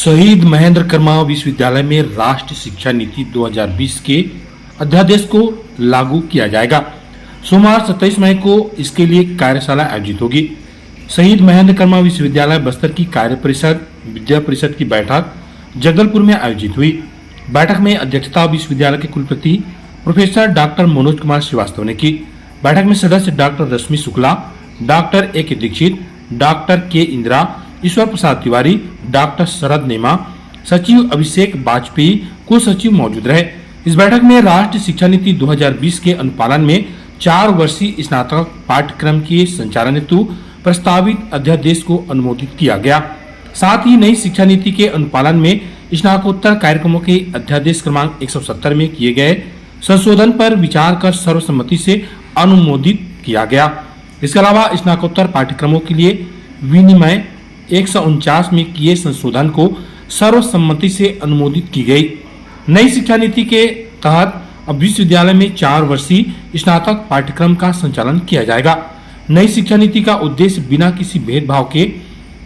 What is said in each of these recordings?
शहीद महेंद्र कर्मा विश्वविद्यालय में राष्ट्रीय शिक्षा नीति 2020 के अध्यादेश को लागू किया जाएगा। सोमवार 27 मई को इसके लिए कार्यशाला आयोजित होगी। शहीद महेंद्र कर्मा विश्वविद्यालय बस्तर की कार्य परिषद विद्या परिषद की बैठक जगदलपुर में आयोजित हुई। बैठक में अध्यक्षता विश्वविद्यालय के कुलपति प्रोफेसर डॉक्टर मनोज कुमार श्रीवास्तव ने की। बैठक में सदस्य doctor Rashmi Shukla, doctor A के दीक्षित, डॉक्टर के इंदिरा, ईश्वर प्रसाद तिवारी, डॉक्टर शरद नेमा, सचिव अभिषेक वाजपेयी, कुल सचिव मौजूद रहे। इस बैठक में राष्ट्रीय शिक्षा नीति 2020 के अनुपालन में 4 वर्षीय स्नातक पाठ्यक्रम के संचालन हेतु प्रस्तावित अध्यादेश को अनुमोदित किया गया। साथ ही नई शिक्षा नीति के अनुपालन में स्नातकोत्तर कार्यक्रमों के अध्यादेश क्रमांक 170 में किए गए संशोधन पर विचार कर सर्वसम्मति से अनुमोदित किया गया। इसके अलावा स्नातकोत्तर पाठ्यक्रमों के लिए विनिमय 149 में किए संशोधन को सर्वसम्मति से अनुमोदित की गई। नई शिक्षा नीति के तहत अब विश्वविद्यालय में 4 वर्षीय स्नातक पाठ्यक्रम का संचालन किया जाएगा। नई शिक्षा नीति का उद्देश्य बिना किसी भेदभाव के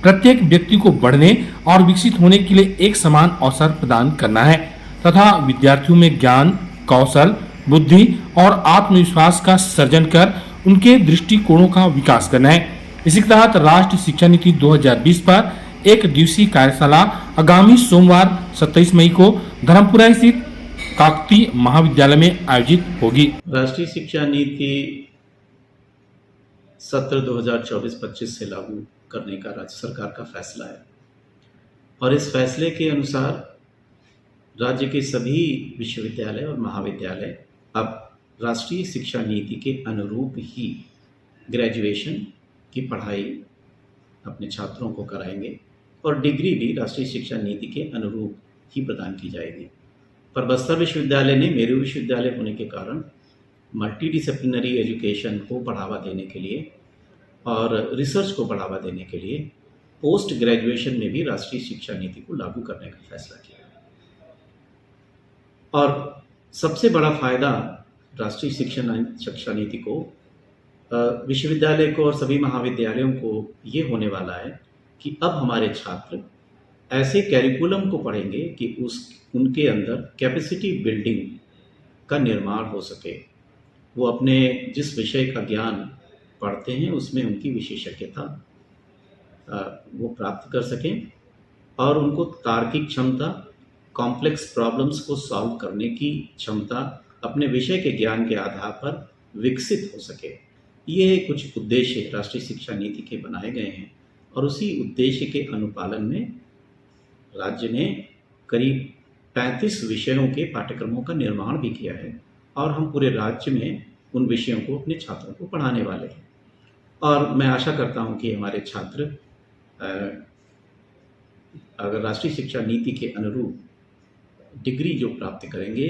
प्रत्येक व्यक्ति को बढ़ने और विकसित होने के लिए एक समान अवसर प्रदान करना है तथा विद्यार्थियों में ज्ञान, कौशल, बुद्धि और आत्मविश्वास का सृजन कर उनके दृष्टिकोणों का विकास करना है। इसी के तहत राष्ट्रीय शिक्षा नीति 2020 पर एक दिवसीय कार्यशाला आगामी सोमवार 27 मई को धर्मपुरा स्थित काकतीय महाविद्यालय में आयोजित होगी। राष्ट्रीय शिक्षा नीति सत्र 2024-25 से लागू करने का राज्य सरकार का फैसला है और इस फैसले के अनुसार राज्य के सभी विश्वविद्यालय और महाविद्यालय अब राष्ट्रीय शिक्षा नीति के अनुरूप ही ग्रेजुएशन की पढ़ाई अपने छात्रों को कराएंगे और डिग्री भी राष्ट्रीय शिक्षा नीति के अनुरूप ही प्रदान की जाएगी। पर बस्तर विश्वविद्यालय ने मेरू विश्वविद्यालय होने के कारण मल्टीडिसिप्लिनरी एजुकेशन को बढ़ावा देने के लिए और रिसर्च को बढ़ावा देने के लिए पोस्ट ग्रेजुएशन में भी राष्ट्रीय शिक्षा नीति को लागू करने का फैसला किया। और सबसे बड़ा फायदा राष्ट्रीय शिक्षा नीति को विश्वविद्यालय को और सभी महाविद्यालयों को ये होने वाला है कि अब हमारे छात्र ऐसे कैरिकुलम को पढ़ेंगे कि उनके अंदर कैपेसिटी बिल्डिंग का निर्माण हो सके। वो अपने जिस विषय का ज्ञान पढ़ते हैं उसमें उनकी विशेषज्ञता वो प्राप्त कर सकें और उनको तार्किक क्षमता, कॉम्प्लेक्स प्रॉब्लम्स को सॉल्व करने की क्षमता अपने विषय के ज्ञान के आधार पर विकसित हो सके। ये कुछ उद्देश्य राष्ट्रीय शिक्षा नीति के बनाए गए हैं और उसी उद्देश्य के अनुपालन में राज्य ने करीब 35 विषयों के पाठ्यक्रमों का निर्माण भी किया है और हम पूरे राज्य में उन विषयों को अपने छात्रों को पढ़ाने वाले हैं। और मैं आशा करता हूं कि हमारे छात्र अगर राष्ट्रीय शिक्षा नीति के अनुरूप डिग्री जो प्राप्त करेंगे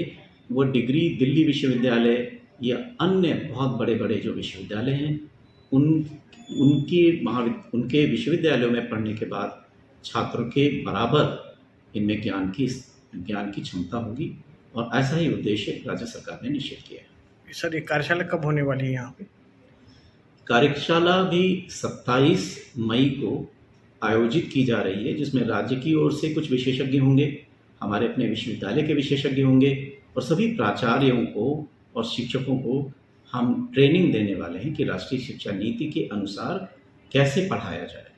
वो डिग्री दिल्ली विश्वविद्यालय या अन्य बहुत बड़े बड़े जो विश्वविद्यालय हैं उनके विश्वविद्यालयों में पढ़ने के बाद छात्रों के बराबर इनमें ज्ञान की क्षमता होगी और ऐसा ही उद्देश्य राज्य सरकार ने निश्चित किया है। सर, ये कार्यशाला कब होने वाली है यहाँ पे? कार्यशाला भी 27 मई को आयोजित की जा रही है जिसमें राज्य की ओर से कुछ विशेषज्ञ होंगे, हमारे अपने विश्वविद्यालय के विशेषज्ञ होंगे और सभी प्राचार्यों को और शिक्षकों को हम ट्रेनिंग देने वाले हैं कि राष्ट्रीय शिक्षा नीति के अनुसार कैसे पढ़ाया जाए।